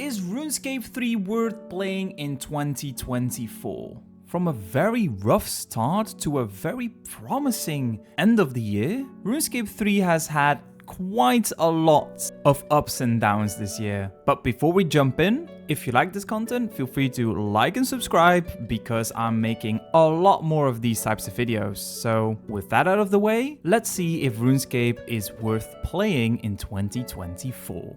Is RuneScape 3 worth playing in 2024? From a very rough start to a very promising end of the year, RuneScape 3 has had quite a lot of ups and downs this year. But before we jump in, if you like this content, feel free to like and subscribe because I'm making a lot more of these types of videos. So with that out of the way, let's see if RuneScape is worth playing in 2024.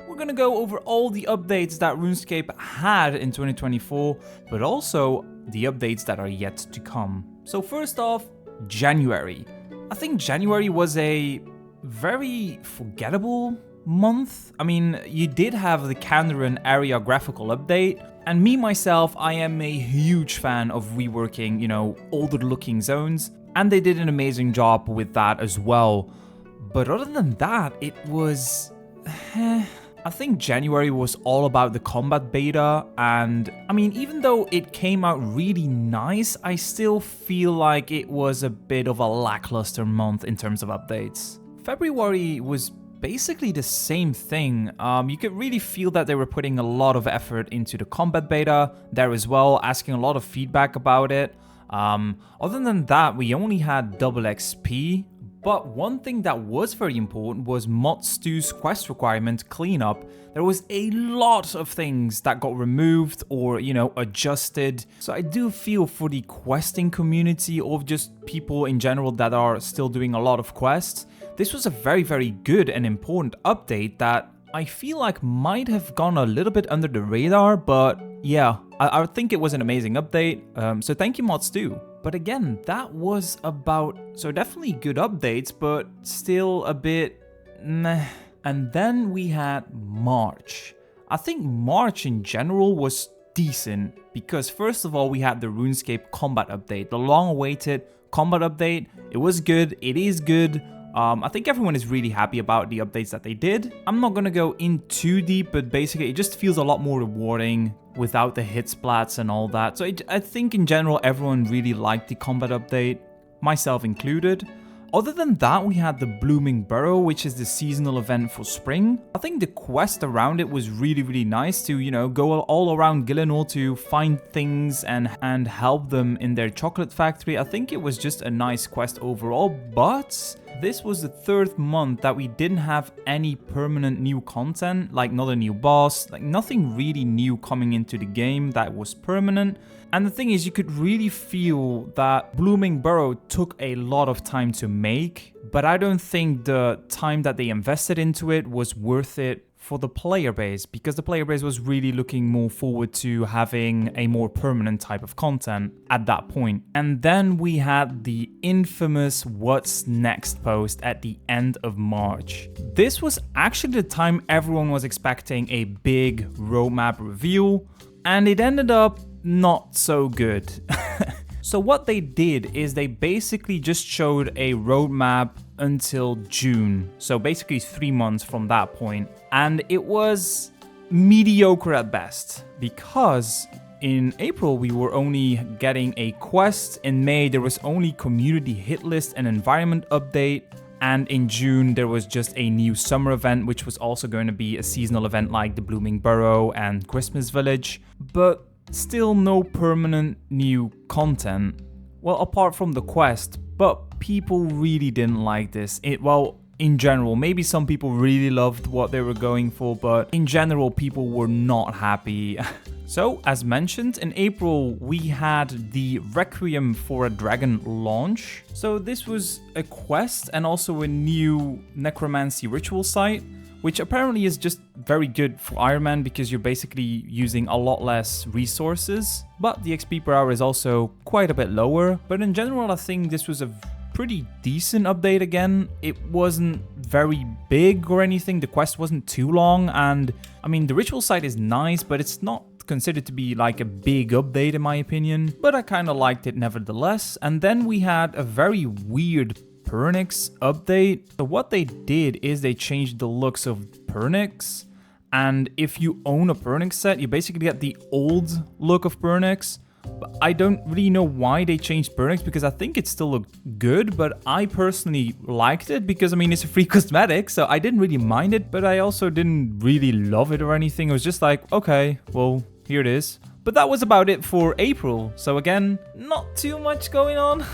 We're gonna go over all the updates that RuneScape had in 2024, but also the updates that are yet to come. So first off, January. I think January was a very forgettable month. I mean, you did have the Kandarin area graphical update, and me myself, I am a huge fan of reworking, older looking zones, and they did an amazing job with that as well. But other than that, it was... I think January was all about the combat beta, and I mean, even though it came out really nice, I still feel like it was a bit of a lackluster month in terms of updates. February was basically the same thing. You could really feel that they were putting a lot of effort into the combat beta there as well, asking a lot of feedback about it. Other than that, we only had double XP. But one thing that was very important was Mod Stu's quest requirement cleanup. There was a lot of things that got removed or, adjusted. So I do feel for the questing community or just people in general that are still doing a lot of quests. This was a very, very good and important update that I feel like might have gone a little bit under the radar, but yeah, I think it was an amazing update. So thank you, Mod Stu. But again, that was about, so definitely good updates, but still a bit meh. And then we had March. I think March in general was decent because first of all, we had the RuneScape combat update, the long-awaited combat update. It was good, it is good. I think everyone is really happy about the updates that they did. I'm not gonna go in too deep, but basically it just feels a lot more rewarding without the hit splats and all that. So I think in general everyone really liked the combat update, myself included. Other than that, we had the Blooming Burrow, which is the seasonal event for spring. I think the quest around it was really, really nice to, go all around Gillinor to find things and help them in their chocolate factory. I think it was just a nice quest overall, but this was the third month that we didn't have any permanent new content, like not a new boss, like nothing really new coming into the game that was permanent. And the thing is, you could really feel that Blooming Burrow took a lot of time to make, but I don't think the time that they invested into it was worth it for the player base, because the player base was really looking more forward to having a more permanent type of content at that point. And then we had the infamous What's Next post at the end of March. This was actually the time everyone was expecting a big roadmap reveal, and it ended up not so good. So what they did is they basically just showed a roadmap until June. So basically 3 months from that point. And it was mediocre at best because in April we were only getting a quest. In May there was only community hit list and environment update. And in June there was just a new summer event, which was also going to be a seasonal event like the Blooming Burrow and Christmas Village. But still no permanent new content. Well, apart from the quest, but people really didn't like this. In general, maybe some people really loved what they were going for, but in general, people were not happy. So, as mentioned, in April, we had the Requiem for a Dragon launch. So this was a quest and also a new necromancy ritual site, which apparently is just very good for Iron Man because you're basically using a lot less resources, but the XP per hour is also quite a bit lower. But in general, I think this was a pretty decent update again. It wasn't very big or anything, the quest wasn't too long, and I mean, the ritual site is nice, but it's not considered to be like a big update in my opinion, but I kind of liked it nevertheless. And then we had a very weird Pernix update. So what they did is they changed the looks of Pernix, and if you own a Pernix set, you basically get the old look of Pernix, But I don't really know why they changed Burnix because I think it still looked good, but I personally liked it because, I mean, it's a free cosmetic, so I didn't really mind it, but I also didn't really love it or anything. It was just like, okay, well, here it is. But that was about it for April. So again, not too much going on.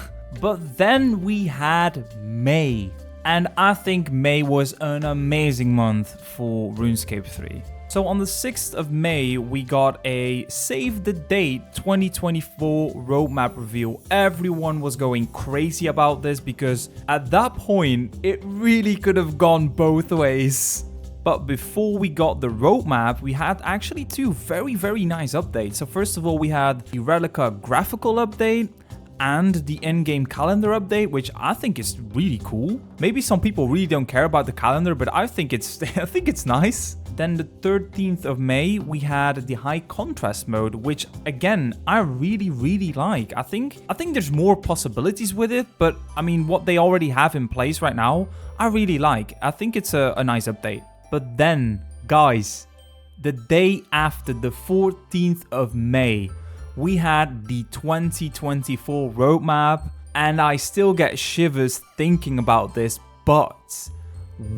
But then we had May. And I think May was an amazing month for RuneScape 3. So on the 6th of May, we got a Save the Date 2024 roadmap reveal. Everyone was going crazy about this because at that point, it really could have gone both ways. But before we got the roadmap, we had actually two very nice updates. So first of all, we had the Relica graphical update and the in-game calendar update, which I think is really cool. Maybe some people really don't care about the calendar, but I think it's nice. Then the 13th of May, we had the high contrast mode, which again, I really like. I think there's more possibilities with it, but I mean, what they already have in place right now, I really like. I think it's a nice update. But then, guys, the day after, the 14th of May, we had the 2024 roadmap, and I still get shivers thinking about this, but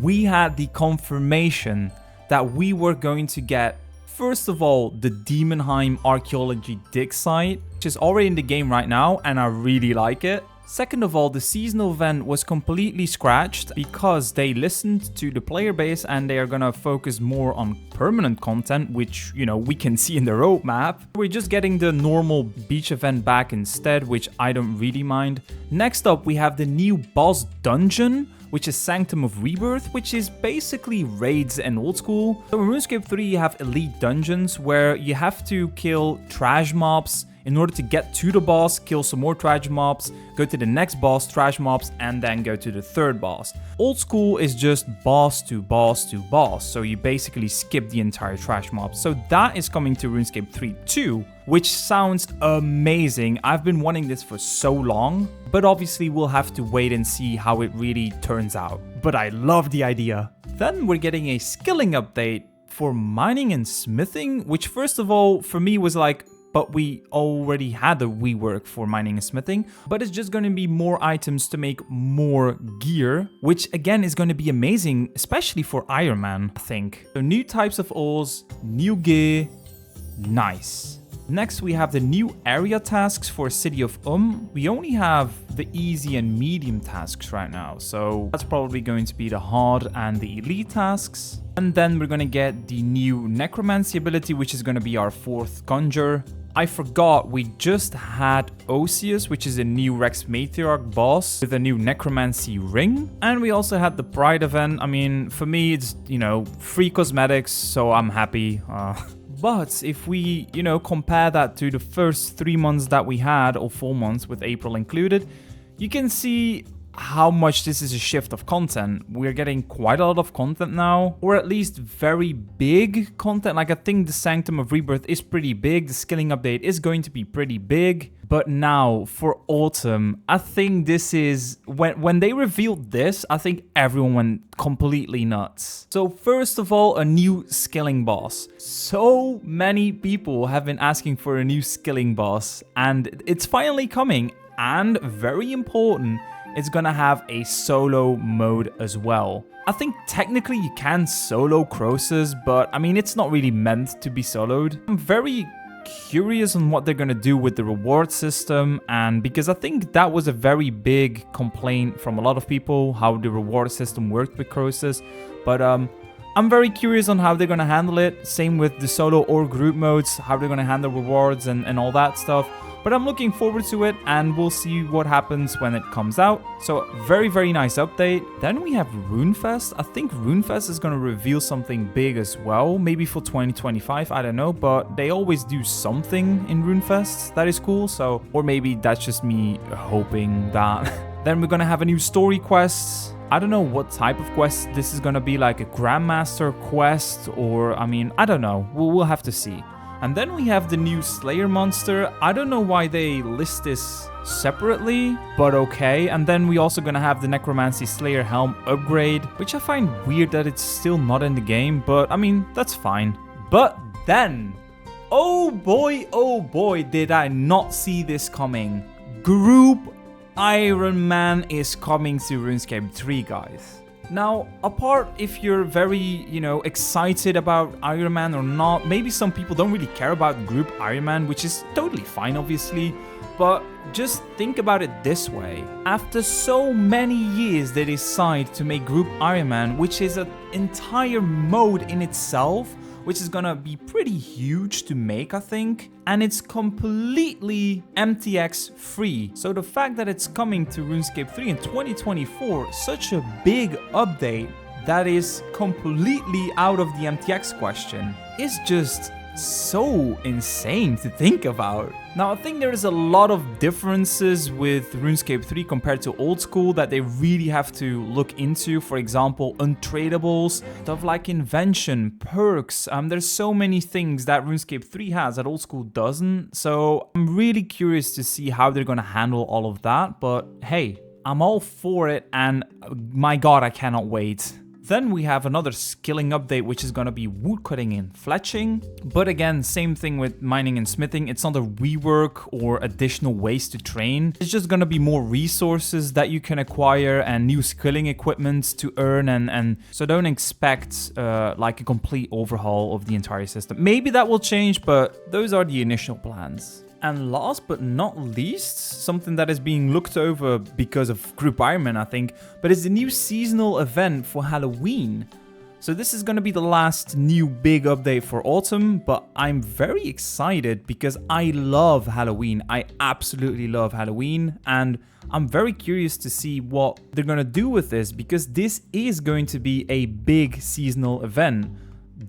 we had the confirmation that we were going to get, first of all, the Demonheim Archaeology dig site, which is already in the game right now, and I really like it. Second of all, the seasonal event was completely scratched because they listened to the player base and they are gonna focus more on permanent content, which, you know, we can see in the roadmap. We're just getting the normal beach event back instead, which I don't really mind. Next up, we have the new boss dungeon, which is Sanctum of Rebirth, which is basically raids and old school. So in RuneScape 3, you have elite dungeons where you have to kill trash mobs in order to get to the boss, kill some more trash mobs, go to the next boss, trash mobs, and then go to the third boss. Old school is just boss to boss to boss, so you basically skip the entire trash mob. So that is coming to RuneScape 3 too, which sounds amazing. I've been wanting this for so long, but obviously we'll have to wait and see how it really turns out. But I love the idea. Then we're getting a skilling update for mining and smithing, which first of all, for me was like, but we already had a rework for mining and smithing, but it's just going to be more items to make more gear, which again is going to be amazing, especially for Iron Man, I think. So new types of ores, new gear, nice. Next, we have the new area tasks for City of We only have the easy and medium tasks right now, so that's probably going to be the hard and the elite tasks. And then we're going to get the new necromancy ability, which is going to be our 4th conjure. I forgot, we just had Osius, which is a new Rex Matriarch boss with a new necromancy ring. And we also had the Pride event. I mean, for me, it's, you know, free cosmetics, so I'm happy. But if we, you know, compare that to the first 3 months that we had, or 4 months with April included, you can see how much this is a shift of content. We're getting quite a lot of content now, or at least very big content. Like, I think the Sanctum of Rebirth is pretty big, the skilling update is going to be pretty big. But now for autumn, I think this is, when they revealed this, I think everyone went completely nuts. So first of all, a new skilling boss. So many people have been asking for a new skilling boss, and it's finally coming. And very important, it's gonna have a solo mode as well. I think technically you can solo Croesus, but I mean, it's not really meant to be soloed. I'm very curious on what they're gonna do with the reward system, and because I think that was a very big complaint from a lot of people, how the reward system worked with Croesus. But I'm very curious on how they're gonna handle it. Same with the solo or group modes, how they're gonna handle rewards and all that stuff. But I'm looking forward to it, and we'll see what happens when it comes out. So very nice update. Then we have RuneFest. I think RuneFest is going to reveal something big as well. Maybe for 2025, I don't know. But they always do something in RuneFest that is cool. So, or maybe that's just me hoping that. Then we're going to have a new story quest. I don't know what type of quest this is going to be, like a Grandmaster quest, or I mean, I don't know. We'll have to see. And then we have the new Slayer monster. I don't know why they list this separately, but okay. And then we also gonna have the Necromancy Slayer helm upgrade, which I find weird that it's still not in the game, but I mean, that's fine. But then oh boy, did I not see this coming. Group Iron Man is coming to RuneScape 3, guys. Now, apart if you're very, excited about Iron Man or not, maybe some people don't really care about Group Iron Man, which is totally fine, obviously. But just think about it this way. After so many years, they decide to make Group Iron Man, which is an entire mode in itself, which is gonna be pretty huge to make, I think. And it's completely MTX free. So the fact that it's coming to RuneScape 3 in 2024, such a big update that is completely out of the MTX question, is just so insane to think about. Now, I think there is a lot of differences with RuneScape 3 compared to Old School that they really have to look into. For example, untradables, stuff like invention, perks. There's so many things that RuneScape 3 has that Old School doesn't. So I'm really curious to see how they're gonna handle all of that. But hey, I'm all for it, and my god, I cannot wait. Then we have another skilling update, which is going to be woodcutting and fletching. But again, same thing with mining and smithing. It's not a rework or additional ways to train. It's just going to be more resources that you can acquire and new skilling equipment to earn. And so don't expect like a complete overhaul of the entire system. Maybe that will change, but those are the initial plans. And last but not least, something that is being looked over because of Group Iron Man, I think, but it's the new seasonal event for Halloween. So this is going to be the last new big update for autumn, but I'm very excited because I love Halloween. I absolutely love Halloween, and I'm very curious to see what they're going to do with this, because this is going to be a big seasonal event.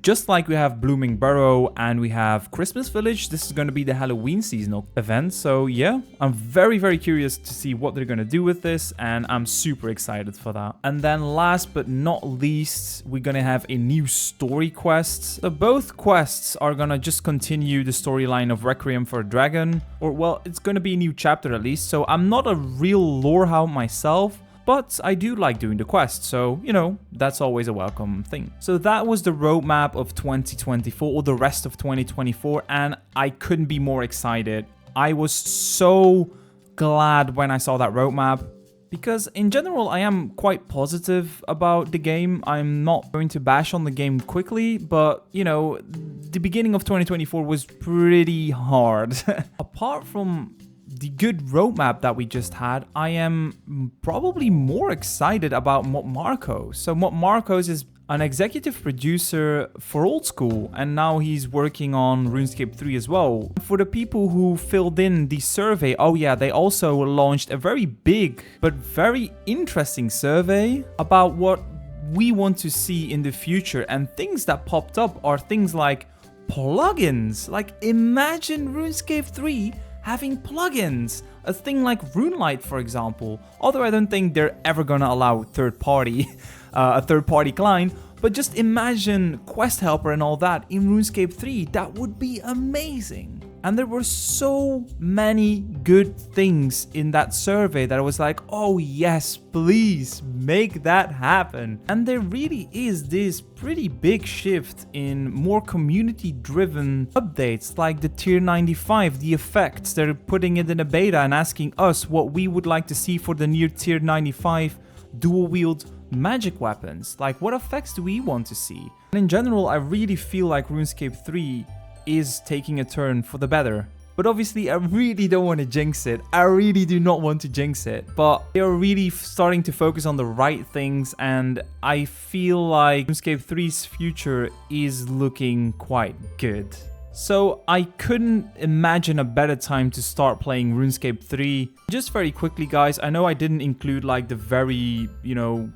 Just like we have Blooming Burrow and we have Christmas Village, this is going to be the Halloween seasonal event. So yeah, I'm very, very curious to see what they're going to do with this, and I'm super excited for that. And then last but not least, we're going to have a new story quest. So both quests are going to just continue the storyline of Requiem for a Dragon, or well, it's going to be a new chapter at least. So I'm not a real lore hound myself, but I do like doing the quest, so, that's always a welcome thing. So that was the roadmap of 2024, or the rest of 2024, and I couldn't be more excited. I was so glad when I saw that roadmap, because in general, I am quite positive about the game. I'm not going to bash on the game quickly, but, the beginning of 2024 was pretty hard. Apart from the good roadmap that we just had, I am probably more excited about Mod Marcos. So Mod Marcos is an executive producer for Old School, and now he's working on RuneScape 3 as well. For the people who filled in the survey, oh yeah, they also launched a very big but very interesting survey about what we want to see in the future, and things that popped up are things like plugins. Like, imagine RuneScape 3 having plugins, a thing like RuneLight, for example. Although I don't think they're ever gonna allow a third-party client, but just imagine Quest Helper and all that in RuneScape 3. That would be amazing. And there were so many good things in that survey that I was like, oh yes, please make that happen. And there really is this pretty big shift in more community-driven updates, like the tier 95, the effects. They're putting it in a beta and asking us what we would like to see for the near tier 95 dual wield magic weapons. Like, what effects do we want to see? And in general, I really feel like RuneScape 3 is taking a turn for the better. But obviously, I really don't want to jinx it. I really do not want to jinx it. But they are really starting to focus on the right things, and I feel like RuneScape 3's future is looking quite good. So I couldn't imagine a better time to start playing RuneScape 3. Just very quickly, guys, I know I didn't include like the very,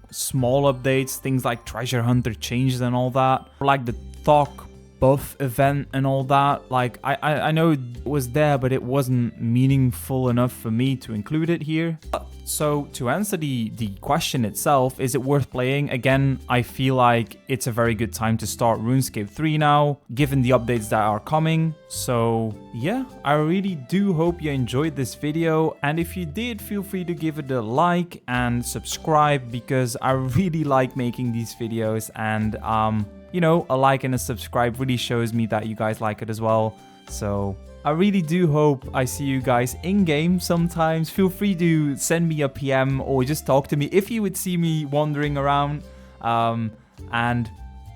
small updates, things like Treasure Hunter changes and all that, or like the Thok buff event and all that. Like, I know it was there, but it wasn't meaningful enough for me to include it here. So to answer the question itself, is it worth playing? Again, I feel like it's a very good time to start RuneScape 3 now, given the updates that are coming. So yeah, I really do hope you enjoyed this video, and if you did, feel free to give it a like and subscribe, because I really like making these videos, and a like and a subscribe really shows me that you guys like it as well. So I really do hope I see you guys in-game sometimes. Feel free to send me a PM or just talk to me if you would see me wandering around. And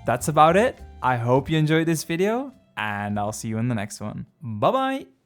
that's about it. I hope you enjoyed this video, and I'll see you in the next one. Bye-bye!